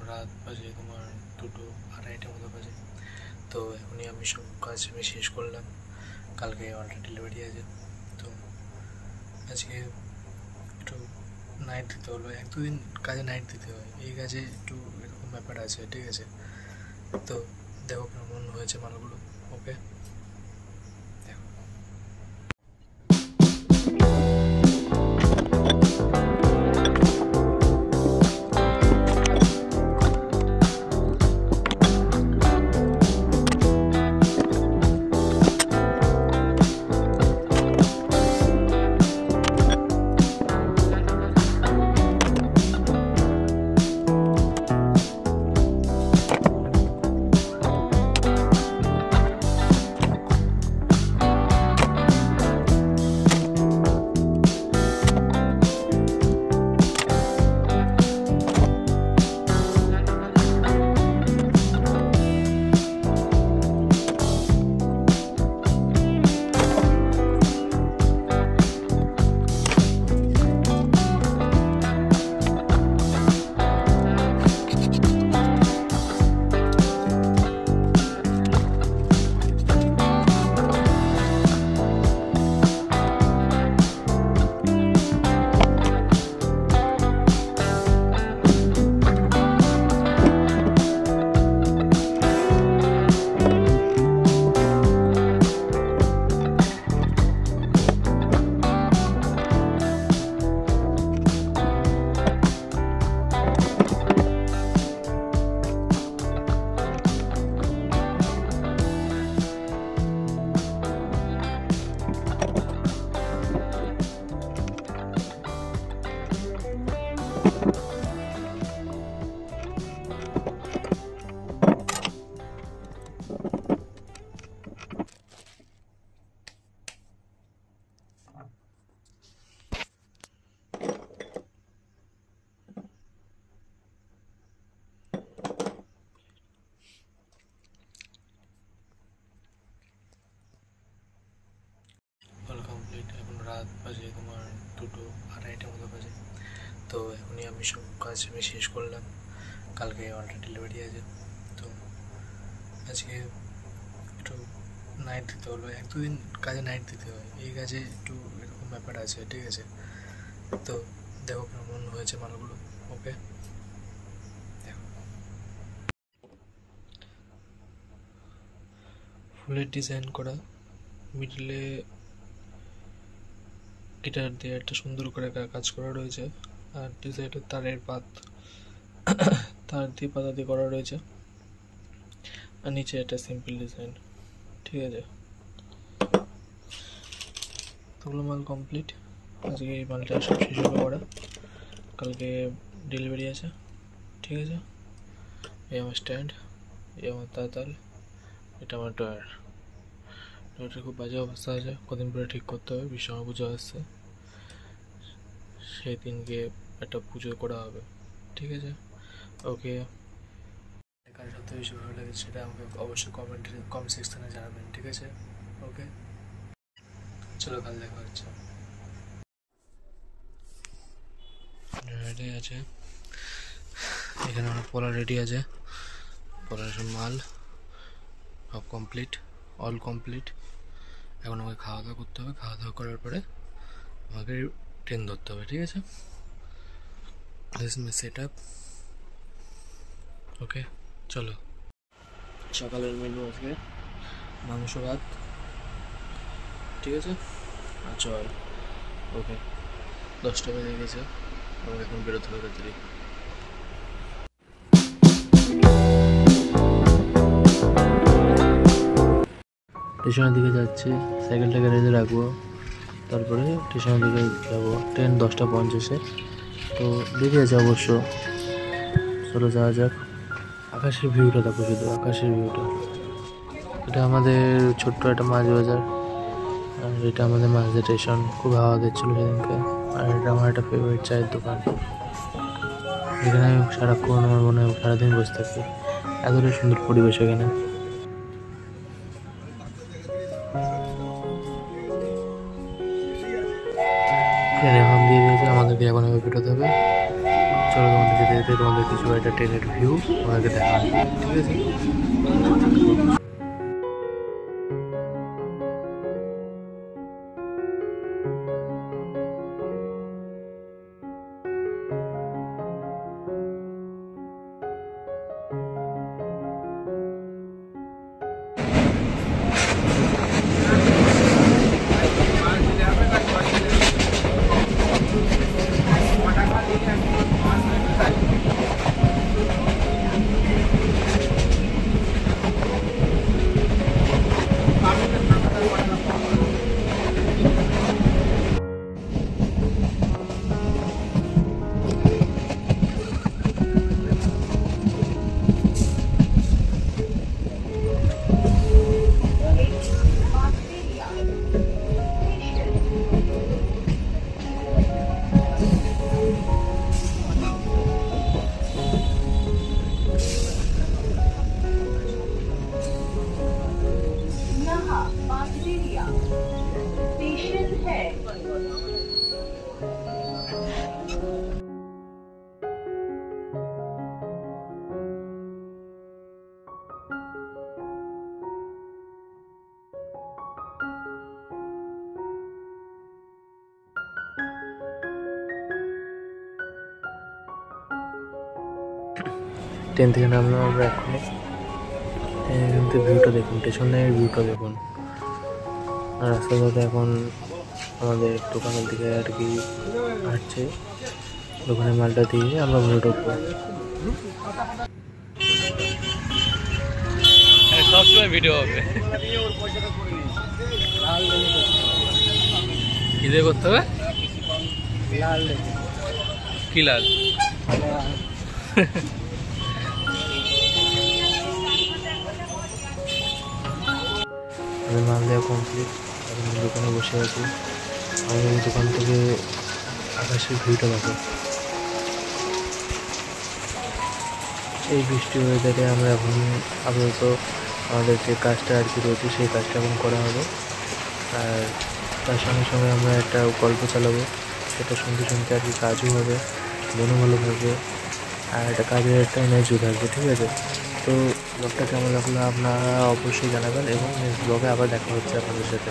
রাত বাজে তোমার 2:30টার মতো বাজে। তো এখনই আমি সব কাজ আমি শেষ করলাম। কালকে অর্ডার ডেলিভারি আছে, তো আজকে একটু নাইট দিতে হলো। 1-2 দিন কাজে নাইট দিতে হয়, এই কাজে একটু এরকম ব্যাপার আছে, ঠিক আছে? তো দেখো কেমন হয়েছে মালগুলো। ওকে, দেখো। All complete. এখন রাত বাজে তোমার 2:30টার মতো বাজে। তো এখনই আমি সব কাজ আমি শেষ করলাম। কালকে অর্ডার ডেলিভারি আছে, তো আজকে একটু নাইট দিতে হলো। 1-2 দিন কাজে নাইট দিতে হয়, এই কাজে একটু এরকম ব্যাপার আছে, ঠিক আছে? তো দেখো কেমন হয়েছে মালগুলো। ওকে, দেখো। ফুলের ডিজাইন করা, মিডলে গিটার দিয়ে একটা সুন্দর করে কাজ করা রয়েছে, আর দু সাইডে তারের তার দিয়ে পাতা দিয়ে করা রয়েছে, আর নিচে একটা সিম্পল ডিজাইন, ঠিক আছে? তোগুলো মাল কমপ্লিট। আজকে এই মালটা সব শেষ হলো করা, কালকে ডেলিভারি আছে, ঠিক আছে? এই আমার স্ট্যান্ড, এই আমার তাতাল, এটা আমার টয়ারটা খুব বাজে অবস্থা আছে, কদিন পরে ঠিক করতে হবে। বিশ্বকর্মা পুজো আসছে, সেই দিনকে একটা পুজো করা হবে, ঠিক আছে? ওকে, কার সবথেকে বেশি ভালো লাগে সেটা আমাকে অবশ্যই কমেন্ট সেকশনে জানাবেন, ঠিক আছে? ওকে, চলো কাল দেখা হচ্ছে। রেডি আছে, এখানে আমার পলা রেডি আছে, পলার মাল সব কমপ্লিট, অল কমপ্লিট। এখন আমাকে খাওয়া দাওয়া করতে হবে, খাওয়া দাওয়া করার পরে আমাকে ট্রেন ধরতে হবে, ঠিক আছে? This is my set up. Okay, চলো। সকালের মেনু আজকে মাংস ভাত, ঠিক আছে, আর জল। ওকে, 10টা বেজে গেছে, আমাকে এখন বেরোতে হবে তাড়াতাড়ি। স্টেশনের দিকে যাচ্ছি, সাইকেলটাকে রেখে রাখবো, তারপরে স্টেশনের দিকে যাবো। ট্রেন 10টা 50-এ, তো দেরি আছে অবশ্য। চলো যাওয়া যাক। আকাশের ভিউটা দেখো, শুধু আকাশের ভিউটা। এটা আমাদের ছোট্ট একটা মাছ বাজার, আর এটা আমাদের মাঝে স্টেশন। খুব হাওয়া দিচ্ছিলো সেদিনকে। আর এটা আমার একটা ফেভারিট চায়ের দোকান, যেখানে আমি সারাক্ষণ, আমার মনে হয় সারাদিন বসে থাকি, এতটাই সুন্দর পরিবেশ এখানে। ট্রেনে হর্ন দিয়ে দিয়েছে, আমাদেরকে এখন বেরোতে হবে। চলো তোমাদের যেতে যেতে তোমাদের কিছু একটা ট্রেনের ভিউ ওনাকে দেখা হবে, ঠিক আছে? स्टेशन है। ট্রেন থেকে নামলাম আমরা এখনই। কিন্তু ভিউটা দেখুন, পেছনের ভিউটা দেখুন। আর রাস্তার পথে এখন আমাদের দোকানের দিকে আর কি হাঁটছে, দোকানের মালটা দিয়ে আমরা ঘুরে ঢুকবো। সবসময় ভিডিও হবে, কি দিয়ে করতে হবে? কি লাল? আমাদের মাল দেওয়া কমপ্লিট, এখন দোকানে বসে আছি। আমাদের দোকান থেকে আকাশের ভিউটা দেখো। এই বৃষ্টি ওয়েদারে আমরা এখন আপাতত আমাদের যে কাজটা আর কি রয়েছে সেই কাজটা এখন করা হবে। আর তার সঙ্গে সঙ্গে আমরা একটা গল্প চালাবো, সেটা শুনতে শুনতে আর কি কাজও হবে, মনও ভালো থাকবে, আর একটা কাজের একটা এনার্জিও থাকবে, ঠিক আছে? তো ব্লগটা কেমন লাগলো আপনারা অবশ্যই জানাবেন, এবং নেক্সট ব্লগে আবার দেখা হচ্ছে আপনাদের সাথে।